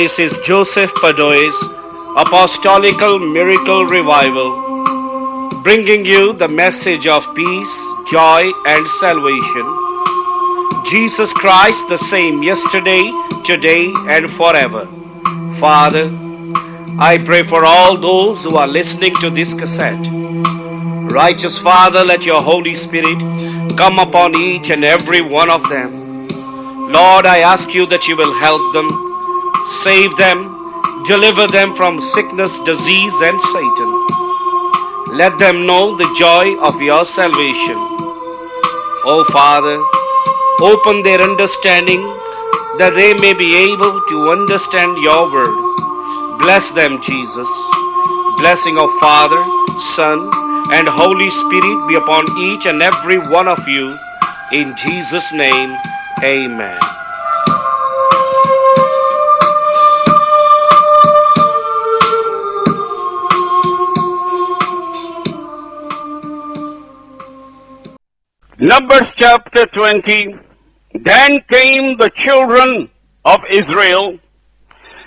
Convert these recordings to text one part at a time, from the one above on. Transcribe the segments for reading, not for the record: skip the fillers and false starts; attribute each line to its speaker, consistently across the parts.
Speaker 1: This is Joseph Padoy's Apostolical Miracle Revival, bringing you the message of peace, joy, and salvation. Jesus Christ the same yesterday, today, and forever. Father, I pray for all those who are listening to this cassette. Righteous Father, let your Holy Spirit come upon each and every one of them. Lord, I ask you that you will help them, save them, deliver them from sickness, disease, and Satan. Let them know the joy of your salvation. Oh Father, open their understanding that they may be able to understand your word. Bless them, Jesus. Blessing of Father, Son, and Holy Spirit be upon each and every one of you. In Jesus' name, amen.
Speaker 2: Numbers chapter 20. Then came the children of Israel,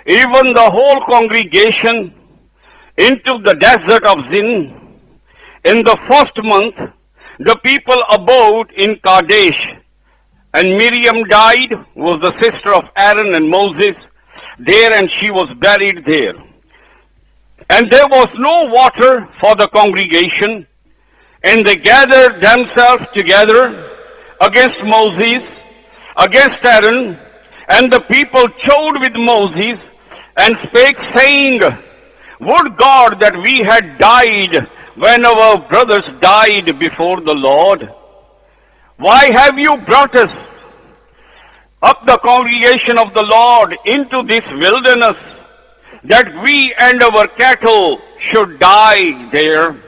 Speaker 2: even the whole congregation, into the desert of Zin. In the first month, the people abode in Kadesh, and Miriam died, was the sister of Aaron and Moses, there, and she was buried there. And there was no water for the congregation, and they gathered themselves together against Moses, against Aaron, and the people chode with Moses, and spake, saying, Would God that we had died when our brothers died before the Lord. Why have you brought us up, the congregation of the Lord, into this wilderness, that we and our cattle should die there?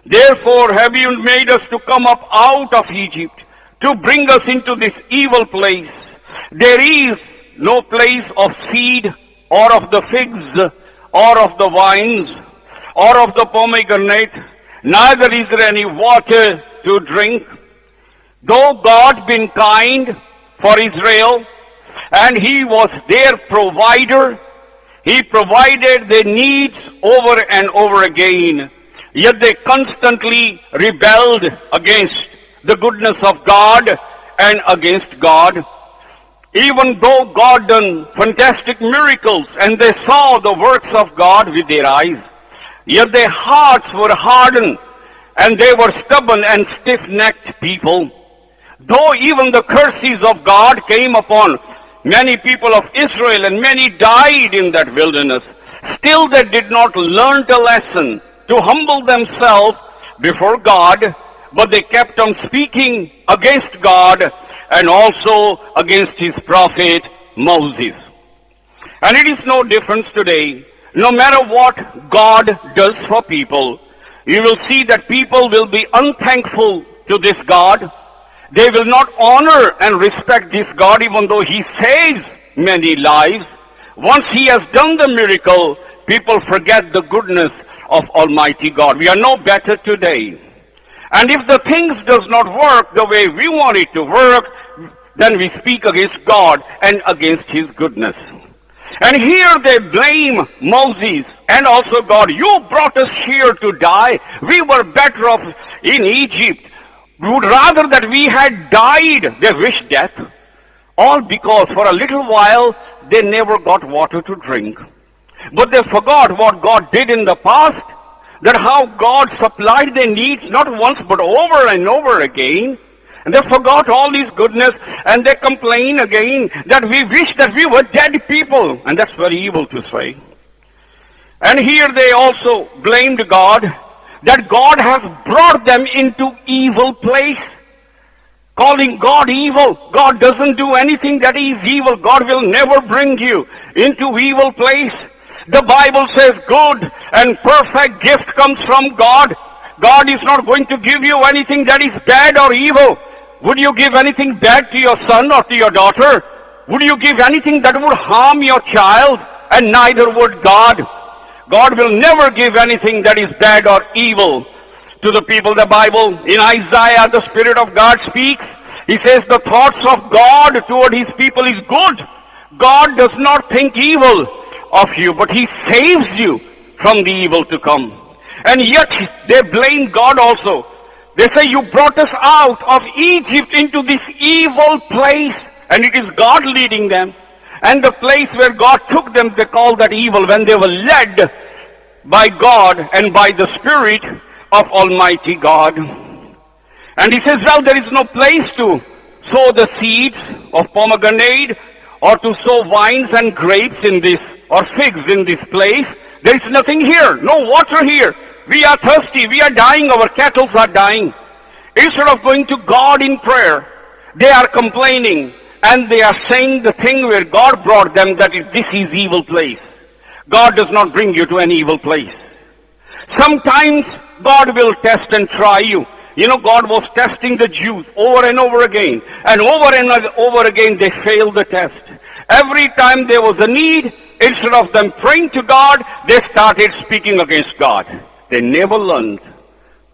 Speaker 2: Therefore have you made us to come up out of Egypt, to bring us into this evil place. There is no place of seed, or of the figs, or of the vines, or of the pomegranate, neither is there any water to drink. Though God been kind for Israel, and he was their provider, he provided their needs over and over again, yet they constantly rebelled against the goodness of God and against God. Even though God done fantastic miracles, and they saw the works of God with their eyes, yet their hearts were hardened, and they were stubborn and stiff-necked people. Though even the curses of God came upon many people of Israel, and many died in that wilderness, still they did not learn the lesson to humble themselves before God, but they kept on speaking against God and also against his prophet Moses. And it is no difference today. No matter what God does for people, you will see that people will be unthankful to this God. They will not honor and respect this God, even though he saves many lives. Once he has done the miracle, people forget the goodness of Almighty God. We are no better today. And if the things does not work the way we want it to work, then we speak against God and against his goodness. And here they blame Moses and also God. You brought us here to die. We were better off in Egypt. We would rather that we had died. They wish death. All because for a little while they never got water to drink. But they forgot what God did in the past, that how God supplied their needs not once but over and over again. And they forgot all this goodness, and they complain again that we wish that we were dead people. And that's very evil to say. And here they also blamed God, that God has brought them into evil place, calling God evil. God doesn't do anything that is evil. God will never bring you into evil place. The Bible says good and perfect gift comes from God. God is not going to give you anything that is bad or evil. Would you give anything bad to your son or to your daughter? Would you give anything that would harm your child? And neither would God. God will never give anything that is bad or evil to the people. The Bible, in Isaiah, the Spirit of God speaks. He says the thoughts of God toward his people is good, God does not think evil of you, but He saves you from the evil to come. And yet they blame God also. They say, you brought us out of Egypt into this evil place, and it is God leading them. And the place where God took them, they call that evil, when they were led by God and by the Spirit of Almighty God. And He says, well, there is no place to sow the seeds of pomegranate or to sow vines and grapes in this, or figs in this place. There is nothing here, no water here. We are thirsty, we are dying, our cattle are dying. Instead of going to God in prayer, they are complaining and they are saying the thing where God brought them, that this is evil place. God does not bring you to an evil place. Sometimes God will test and try you. You know, God was testing the Jews over and over again. And over again they failed the test. Every time there was a need, instead of them praying to God, they started speaking against God. They never learned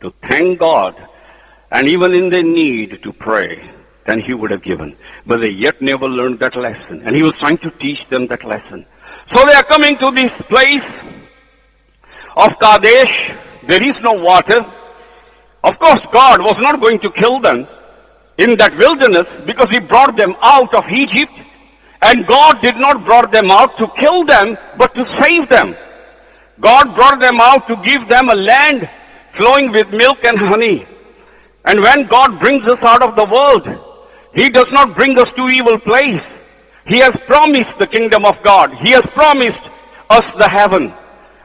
Speaker 2: to thank God, and even in their need to pray, then He would have given. But they yet never learned that lesson, and He was trying to teach them that lesson. So they are coming to this place of Kadesh. There is no water. Of course, God was not going to kill them in that wilderness because He brought them out of Egypt, and God did not brought them out to kill them, but to save them. God brought them out to give them a land flowing with milk and honey. And when God brings us out of the world, He does not bring us to evil place. He has promised the kingdom of God. He has promised us the heaven.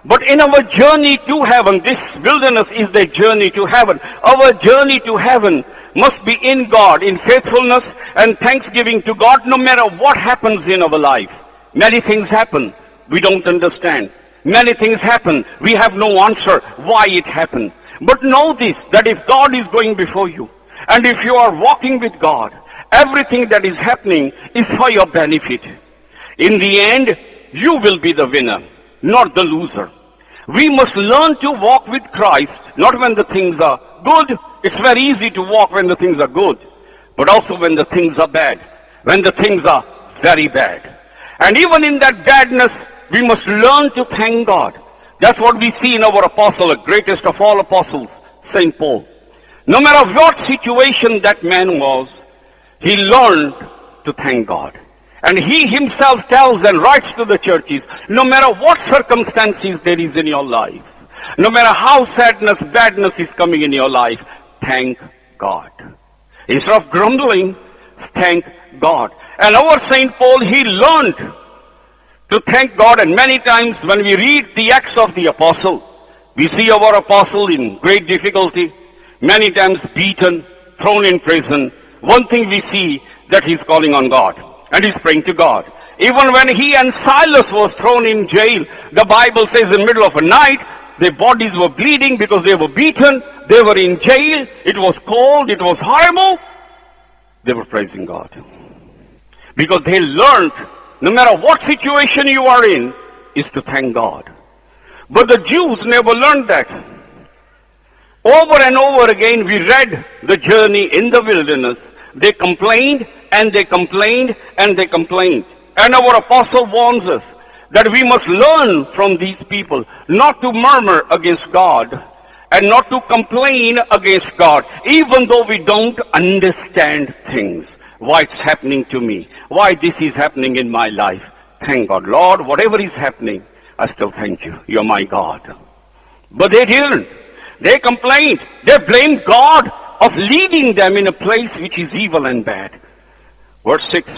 Speaker 2: But in our journey to heaven, this wilderness is the journey to heaven. Our journey to heaven must be in God, in faithfulness and thanksgiving to God, no matter what happens in our life. Many things happen we don't understand. Many things happen. We have no answer why it happened. But know this, that if God is going before you, and if you are walking with God, everything that is happening is for your benefit. In the end, you will be the winner, not the loser. We must learn to walk with Christ, not when the things are good. It's very easy to walk when the things are good, but also when the things are bad, when the things are very bad. And even in that badness, we must learn to thank God. That's what we see in our apostle, the greatest of all apostles, St. Paul. No matter what situation that man was, he learned to thank God. And he himself tells and writes to the churches, no matter what circumstances there is in your life, no matter how sadness, badness is coming in your life, thank God. Instead of grumbling, thank God. And our St. Paul, he learned to thank God. And many times when we read the Acts of the Apostle, we see our apostle in great difficulty, many times beaten, thrown in prison. One thing we see, that he's calling on God and he's praying to God. Even when he and Silas was thrown in jail, the Bible says in the middle of a night, their bodies were bleeding because they were beaten, they were in jail, it was cold, it was horrible. They were praising God. Because they learned, no matter what situation you are in, is to thank God. But the Jews never learned that. Over and over again, we read the journey in the wilderness. They complained, and they complained, and they complained. And our apostle warns us that we must learn from these people not to murmur against God and not to complain against God, even though we don't understand things. Why it's happening to me, why this is happening in my life. Thank God. Lord, whatever is happening, I still thank you. You're my God. But they didn't. They complained. They blamed God of leading them in a place which is evil and bad. Verse 6.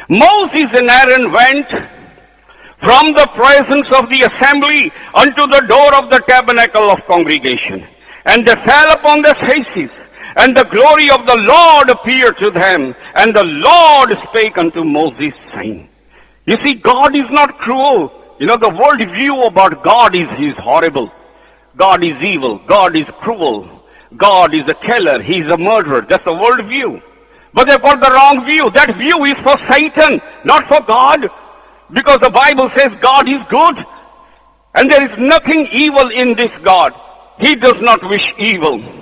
Speaker 2: Moses and Aaron went from the presence of the assembly unto the door of the tabernacle of congregation. And they fell upon their faces. And the glory of the Lord appeared to them. And the Lord spake unto Moses, saying. You see, God is not cruel. You know, the world view about God is horrible. God is evil. God is cruel. God is a killer. He is a murderer. That's the world view. But they've got the wrong view. That view is for Satan, not for God. Because the Bible says God is good. And there is nothing evil in this God. He does not wish evil.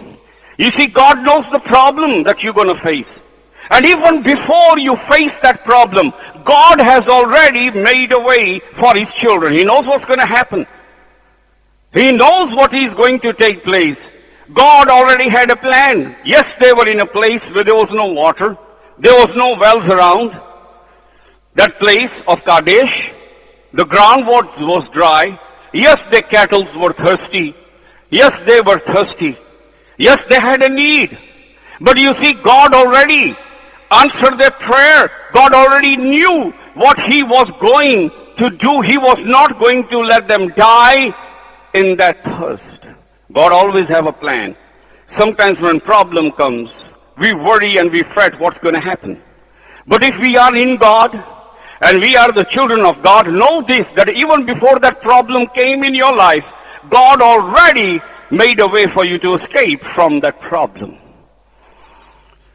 Speaker 2: You see, God knows the problem that you're going to face. And even before you face that problem, God has already made a way for his children. He knows what's going to happen. He knows what is going to take place. God already had a plan. Yes, they were in a place where there was no water. There was no wells around. That place of Kadesh, the ground was dry. Yes, their cattle were thirsty. Yes, they were thirsty. Yes, they had a need. But you see, God already answered their prayer. God already knew what he was going to do. He was not going to let them die in that thirst. God always have a plan. Sometimes when problem comes, we worry and we fret what's going to happen. But if we are in God and we are the children of God, know this, that even before that problem came in your life, God already made a way for you to escape from that problem.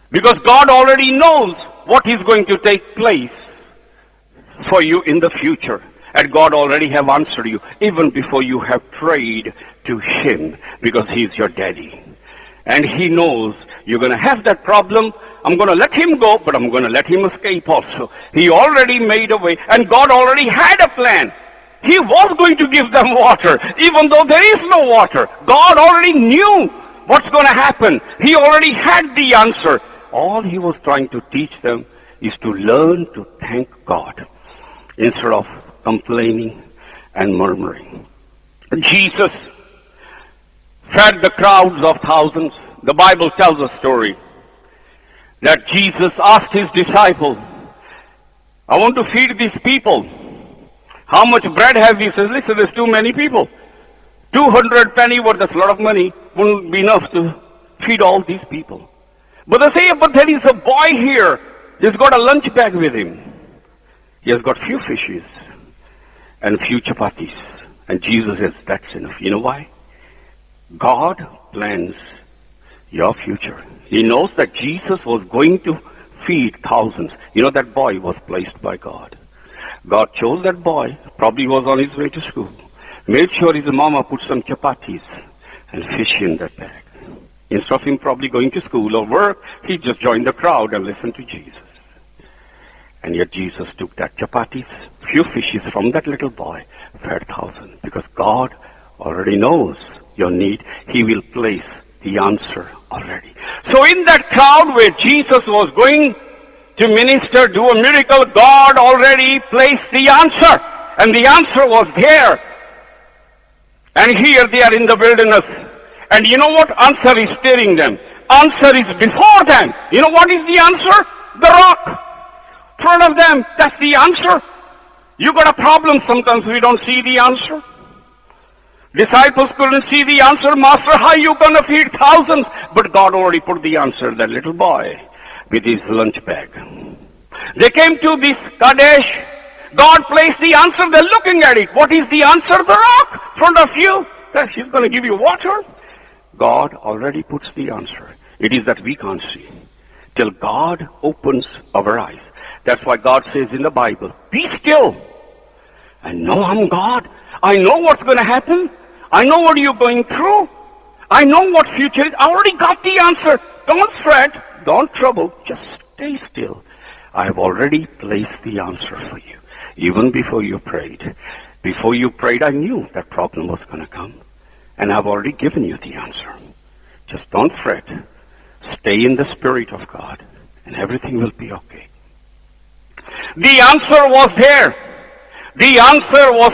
Speaker 2: Because God already knows what is going to take place for you in the future. And God already have answered you even before you have prayed to him, because he's your daddy. And he knows you're going to have that problem. I'm going to let him go, but I'm going to let him escape also. He already made a way, and God already had a plan. He was going to give them water, even though there is no water. God already knew what's going to happen. He already had the answer. All he was trying to teach them is to learn to thank God instead of complaining and murmuring. Jesus fed the crowds of thousands. The Bible tells a story that Jesus asked his disciples, I want to feed these people. How much bread have you? He says, listen, there's too many people. 200 penny worth, that's a lot of money, wouldn't be enough to feed all these people. But they say, but there is a boy here. He's got a lunch bag with him. He has got few fishes and few chapatis. And Jesus says, that's enough. You know why? God plans your future. He knows that Jesus was going to feed thousands. You know, that boy was placed by God. God chose that boy, probably was on his way to school, made sure his mama put some chapatis and fish in that bag. Instead of him probably going to school or work, he just joined the crowd and listened to Jesus. And yet Jesus took that chapatis, few fishes from that little boy, fed thousands. Because God already knows your need. He will place the answer already. So in that crowd where Jesus was going to minister, do a miracle, God already placed the answer. And the answer was there. And here they are in the wilderness. And you know what? Answer is staring them. Answer is before them. You know what is the answer? The rock. In front of them. That's the answer. You got a problem sometimes we don't see the answer. Disciples couldn't see the answer. Master, how are you going to feed thousands? But God already put the answer. That little boy with his lunch bag. They came to this Kadesh. God placed the answer. They're looking at it. What is the answer? The rock in front of you. That she's going to give you water. God already puts the answer. It is that we can't see till God opens our eyes. That's why God says in the Bible, be still and know I'm God. I know what's going to happen. I know what you're going through. I know what future is. I already got the answer. Don't fret. Don't trouble. Just stay still. I have already placed the answer for you. Even before you prayed. Before you prayed, I knew that problem was going to come. And I've already given you the answer. Just don't fret. Stay in the Spirit of God. And everything will be okay. The answer was there. The answer was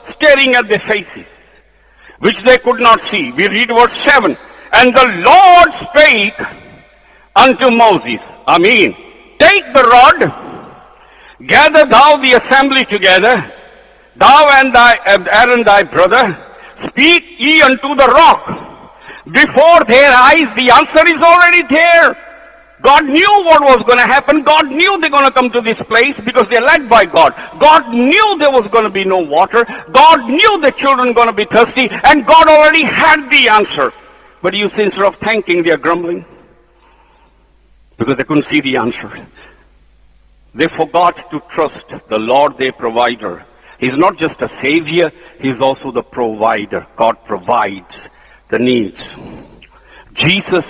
Speaker 2: staring at their faces, which they could not see. We read verse 7. And the Lord spake unto Moses. Take the rod, gather thou the assembly together, thou and Aaron thy brother, speak ye unto the rock. Before their eyes, the answer is already there. God knew what was going to happen. God knew they're going to come to this place because they're led by God. God knew there was going to be no water. God knew the children were going to be thirsty. And God already had the answer. But you see, instead of thanking, they're grumbling. Because they couldn't see the answer. They forgot to trust the Lord, their provider. He's not just a savior, he's also the provider. God provides the needs. Jesus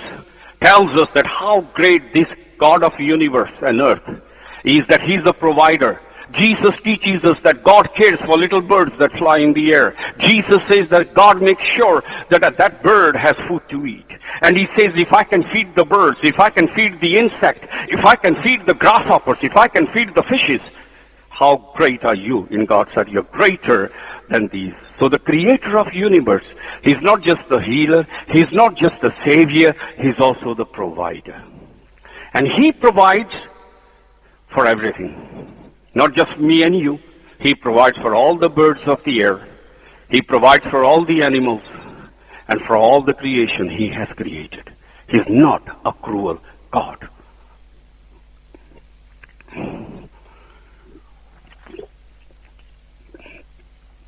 Speaker 2: tells us that how great this God of universe and earth, is that he's the provider. Jesus teaches us that God cares for little birds that fly in the air. Jesus says that God makes sure that that bird has food to eat. And he says, if I can feed the birds, if I can feed the insect, if I can feed the grasshoppers, if I can feed the fishes, how great are you in God's sight? You're greater than these. So the creator of universe, he's not just the healer, he's not just the savior, he's also the provider. And he provides for everything. Not just me and you. He provides for all the birds of the air. He provides for all the animals and for all the creation he has created. He's not a cruel God.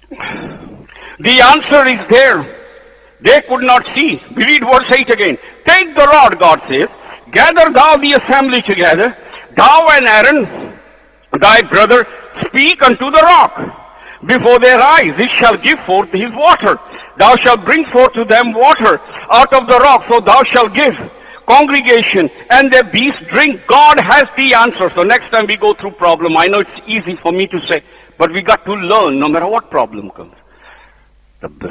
Speaker 2: The answer is there. They could not see. We read verse 8 again. Take the rod, God says. Gather thou the assembly together. Thou and Aaron, thy brother, speak unto the rock. Before their eyes it shall give forth his water. Thou shalt bring forth to them water out of the rock. So thou shalt give congregation and their beasts drink. God has the answer. So next time we go through problem, I know it's easy for me to say, but we got to learn no matter what problem comes.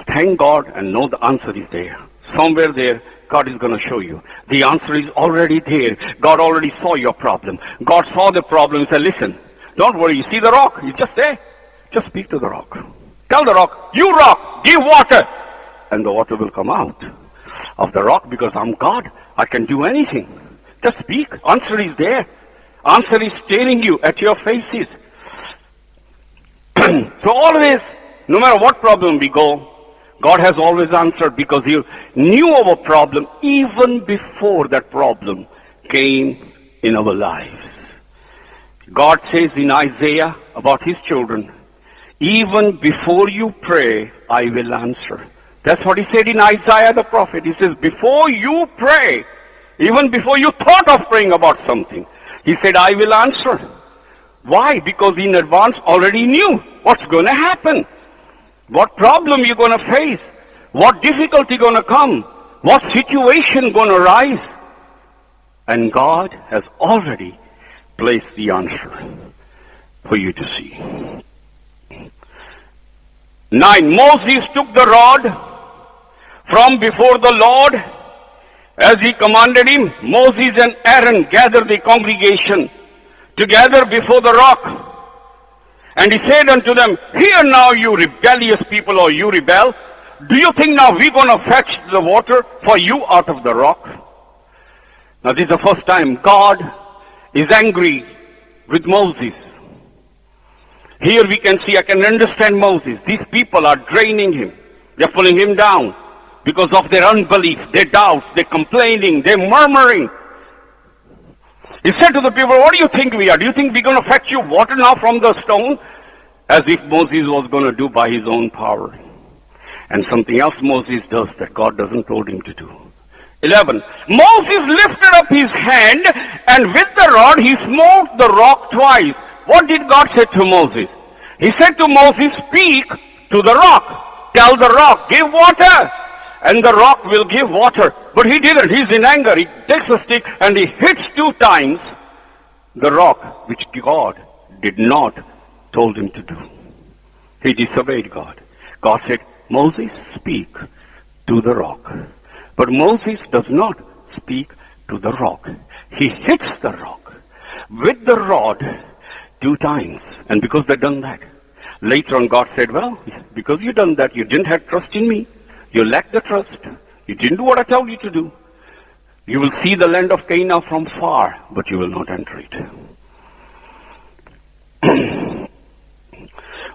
Speaker 2: Thank God and know the answer is there. Somewhere there, God is going to show you. The answer is already there. God already saw your problem. God saw the problem and said, listen, don't worry. You see the rock? It's just there. Just speak to the rock. Tell the rock, you rock, give water. And the water will come out of the rock because I'm God. I can do anything. Just speak. Answer is there. Answer is staring you at your faces. So always, no matter what problem we go, God has always answered because he knew our problem even before that problem came in our lives. God says in Isaiah about his children, even before you pray, I will answer. That's what he said in Isaiah the prophet. He says, before you pray, even before you thought of praying about something, he said, I will answer. Why? Because in advance already knew what's going to happen. What problem you're going to face, what difficulty going to come, what situation going to arise. And God has already placed the answer for you to see. 9. Moses took the rod from before the Lord as he commanded him. Moses and Aaron gathered the congregation together before the rock. And he said unto them, hear now, you rebellious people, or you rebel. Do you think now we're going to fetch the water for you out of the rock? Now this is the first time God is angry with Moses. Here we can see, I can understand Moses. These people are draining him. They're pulling him down because of their unbelief, their doubts, their complaining, their murmuring. He said to the people, what do you think we are? Do you think we're going to fetch you water now from the stone? As if Moses was going to do by his own power. And something else Moses does that God doesn't told him to do. 11. Moses lifted up his hand and with the rod he smote the rock twice. What did God say to Moses? He said to Moses, speak to the rock. Tell the rock, give water. And the rock will give water. But he didn't. He's in anger. He takes a stick and he hits 2 times the rock, which God did not told him to do. He disobeyed God. God said, Moses, speak to the rock. But Moses does not speak to the rock. He hits the rock with the rod 2 times. And because they've done that, later on God said, well, because you've done that, you didn't have trust in me. You lacked the trust. You didn't do what I told you to do. You will see the land of Canaan from far, but you will not enter it.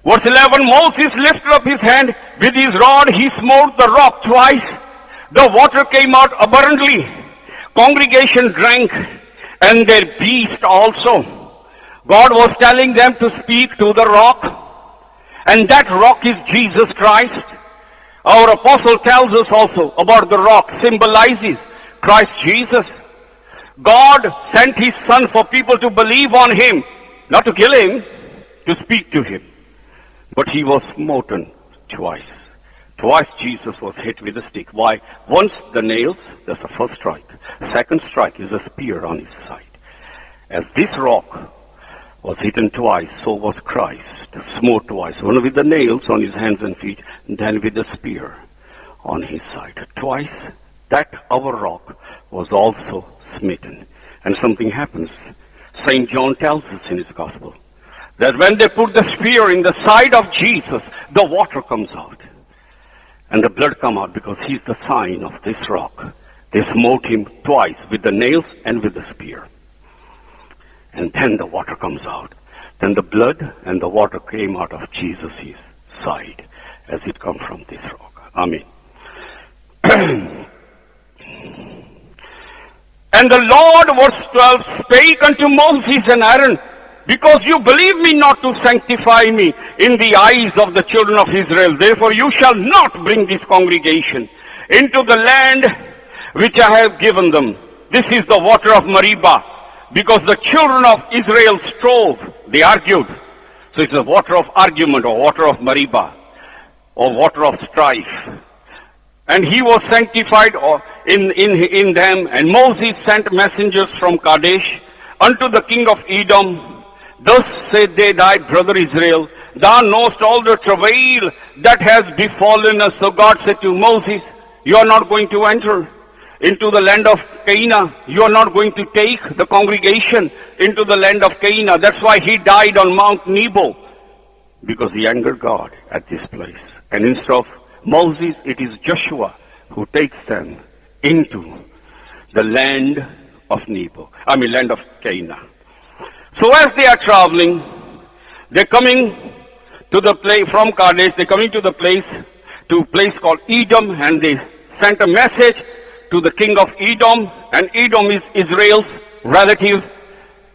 Speaker 2: Verse 11, Moses lifted up his hand with his rod. He smote the rock twice. The water came out abundantly. Congregation drank, and their beast also. God was telling them to speak to the rock, and that rock is Jesus Christ. Our apostle tells us also about the rock symbolizes Christ Jesus. God sent his son for people to believe on him, not to kill him, to speak to him. But he was smoten twice. Twice Jesus was hit with a stick. Why? Once the nails, that's the first strike. Second strike is a spear on his side. As this rock was hidden twice, so was Christ, smote twice, one with the nails on his hands and feet, and then with the spear on his side. Twice that our rock was also smitten. And something happens. St. John tells us in his gospel that when they put the spear in the side of Jesus, the water comes out. And the blood come out because he's the sign of this rock. They smote him twice with the nails and with the spear. And then the water comes out. Then the blood and the water came out of Jesus' side as it come from this rock. Amen. And the Lord, verse 12, spake unto Moses and Aaron, because you believe me not to sanctify me in the eyes of the children of Israel, therefore you shall not bring this congregation into the land which I have given them. This is the water of Meribah, because the children of Israel strove, they argued. So it's a water of argument, or water of Meribah, or water of strife. And he was sanctified in them. And Moses sent messengers from Kadesh unto the king of Edom. Thus said they, thy brother Israel, thou knowest all the travail that has befallen us. So God said to Moses, you are not going to enter into the land of Canaan. You are not going to take the congregation into the land of Canaan. That's why he died on Mount Nebo, because he angered God at this place. And instead of Moses, it is Joshua who takes them into the land of land of Canaan. So as they are traveling, they're coming to the place from Kadesh, they're coming to a place called Edom, and they sent a message to the king of Edom, and Edom is Israel's relative.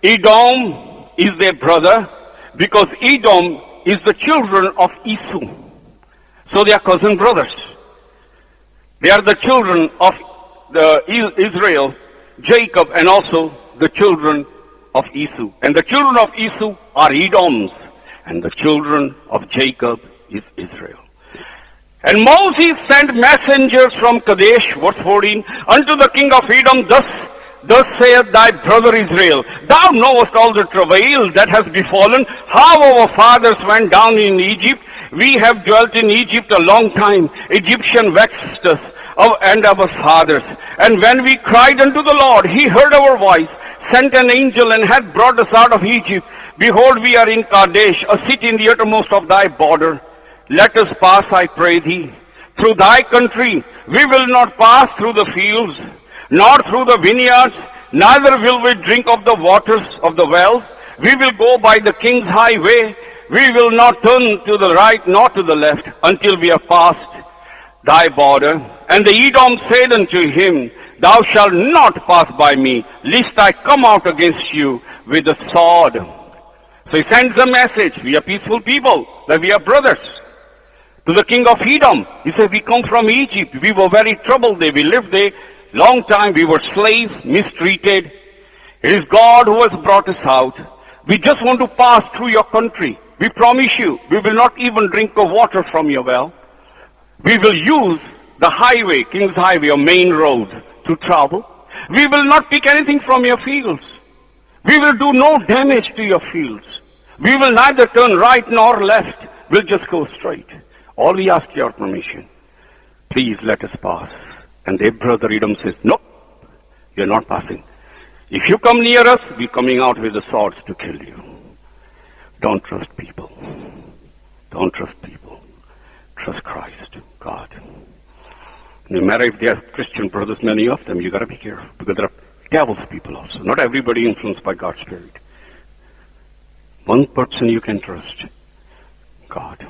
Speaker 2: Edom is their brother, because Edom is the children of Esau. So they are cousin brothers. They are the children of Israel, Jacob, and also the children of Esau. And the children of Esau are Edoms, and the children of Jacob is Israel. And Moses sent messengers from Kadesh, verse 14, unto the king of Edom, Thus saith thy brother Israel, thou knowest all the travail that has befallen, how our fathers went down in Egypt. We have dwelt in Egypt a long time. Egyptian vexed us and our fathers. And when we cried unto the Lord, he heard our voice, sent an angel, and hath brought us out of Egypt. Behold, we are in Kadesh, a city in the uttermost of thy border. Let us pass, I pray thee, through thy country. We will not pass through the fields, nor through the vineyards, neither will we drink of the waters of the wells. We will go by the king's highway. We will not turn to the right nor to the left until we have passed thy border. And the Edom said unto him, Thou shalt not pass by me, lest I come out against you with a sword. So he sends a message. We are peaceful people, that we are brothers. To the king of Edom, he said, we come from Egypt. We were very troubled there. We lived there long time. We were slaves, mistreated. It is God who has brought us out. We just want to pass through your country. We promise you, we will not even drink the water from your well. We will use the highway, King's Highway, or main road to travel. We will not pick anything from your fields. We will do no damage to your fields. We will neither turn right nor left. We'll just go straight. All we ask your permission. Please let us pass. And their brother Edom says, no, you're not passing. If you come near us, we're coming out with the swords to kill you. Don't trust people. Don't trust people. Trust Christ, God. No matter if they are Christian brothers, many of them, you got to be careful, because there are devil's people also. Not everybody influenced by God's Spirit. One person you can trust, God.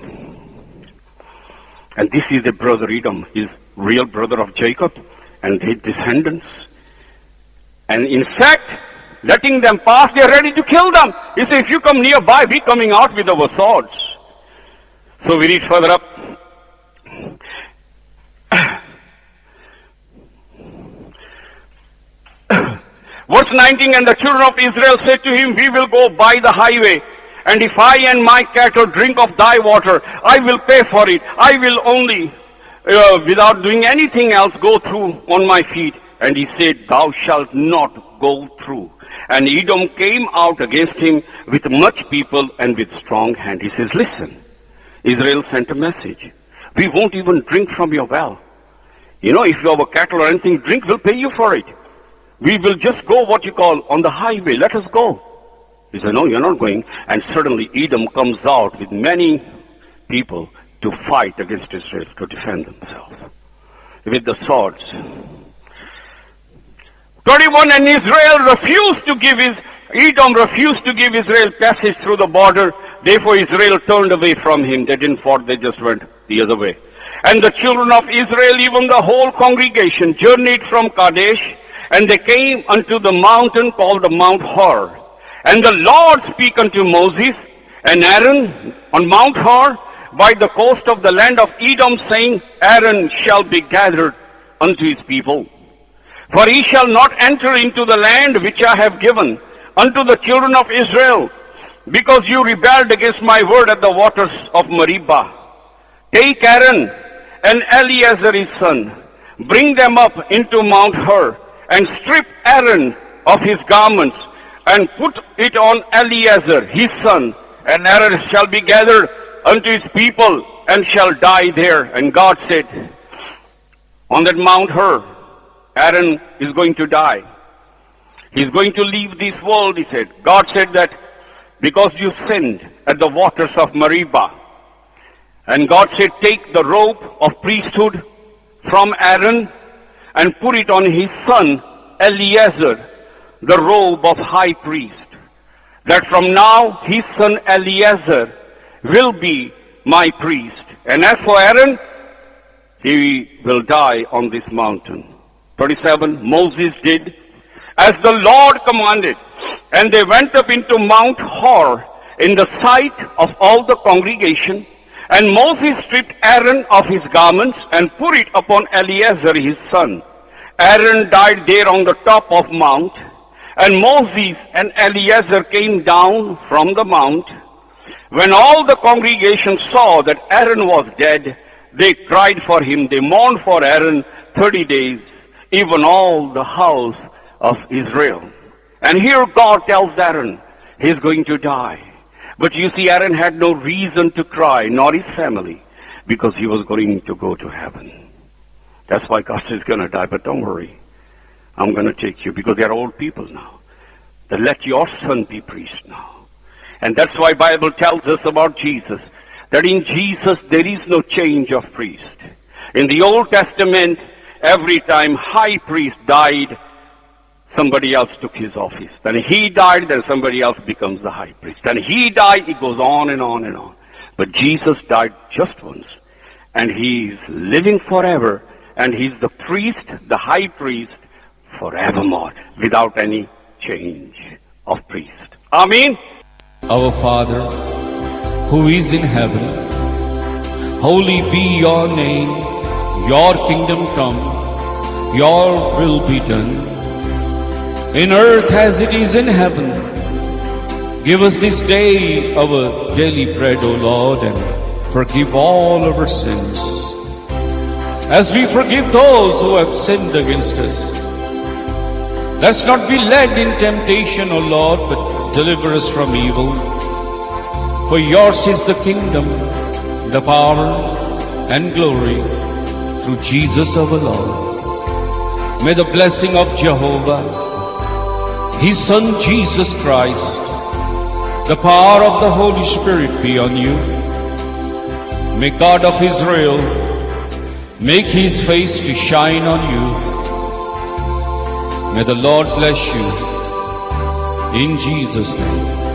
Speaker 2: And this is the brother Edom, his real brother of Jacob, and his descendants. And in fact, letting them pass, they are ready to kill them. He said, if you come nearby, we're coming out with our swords. So we read further up. Verse 19, and the children of Israel said to him, we will go by the highway, and if I and my cattle drink of thy water, I will pay for it. I will only, without doing anything else, go through on my feet. And he said, thou shalt not go through. And Edom came out against him with much people and with strong hand. He says, listen, Israel sent a message. We won't even drink from your well. You know, if you have a cattle or anything, drink, we'll pay you for it. We will just go what you call on the highway. Let us go. He said, no, you're not going. And suddenly Edom comes out with many people to fight against Israel, to defend themselves with the swords. 21, and Edom refused to give Israel passage through the border. Therefore Israel turned away from him. They didn't fight, they just went the other way. And the children of Israel, even the whole congregation, journeyed from Kadesh, and they came unto the mountain called the Mount Hor. And the Lord spake unto Moses and Aaron on Mount Hor by the coast of the land of Edom, saying, Aaron shall be gathered unto his people. For he shall not enter into the land which I have given unto the children of Israel, because you rebelled against my word at the waters of Meribah. Take Aaron and Eleazar his son, bring them up into Mount Hor, and strip Aaron of his garments, and put it on Eleazar his son, and Aaron shall be gathered unto his people, and shall die there. And God said, on that Mount Hor, Aaron is going to die. He's going to leave this world, he said. God said that because you sinned at the waters of Meribah. And God said, take the robe of priesthood from Aaron and put it on his son Eleazar, the robe of high priest. That from now his son Eleazar will be my priest. And as for Aaron, he will die on this mountain. 27, Moses did as the Lord commanded, and they went up into Mount Hor in the sight of all the congregation. And Moses stripped Aaron of his garments and put it upon Eleazar his son. Aaron died there on the top of mount, and Moses and Eleazar came down from the mount. When all the congregation saw that Aaron was dead, they cried for him. They mourned for Aaron 30 days, even all the house of Israel. And here God tells Aaron, he's going to die. But you see, Aaron had no reason to cry, nor his family, because he was going to go to heaven. That's why God says he's going to die. But don't worry, I'm going to take you, because they're old people now. Then let your son be priest now. And that's why Bible tells us about Jesus, that in Jesus there is no change of priest. In the Old Testament, every time high priest died, somebody else took his office. Then he died, then somebody else becomes the high priest. Then he died, it goes on and on and on. But Jesus died just once, and he's living forever, and he's the priest, the high priest, forevermore, without any change of priest. Amen.
Speaker 3: Our Father, who is in heaven, holy be your name. Your kingdom come, your will be done, in earth as it is in heaven. Give us this day our daily bread, O Lord, and forgive all our sins, as we forgive those who have sinned against us. Let's not be led in temptation, O Lord, but deliver us from evil. For yours is the kingdom, the power, and glory, through Jesus our Lord. May the blessing of Jehovah, His Son Jesus Christ, the power of the Holy Spirit be on you. May God of Israel make His face to shine on you. May the Lord bless you in Jesus' name.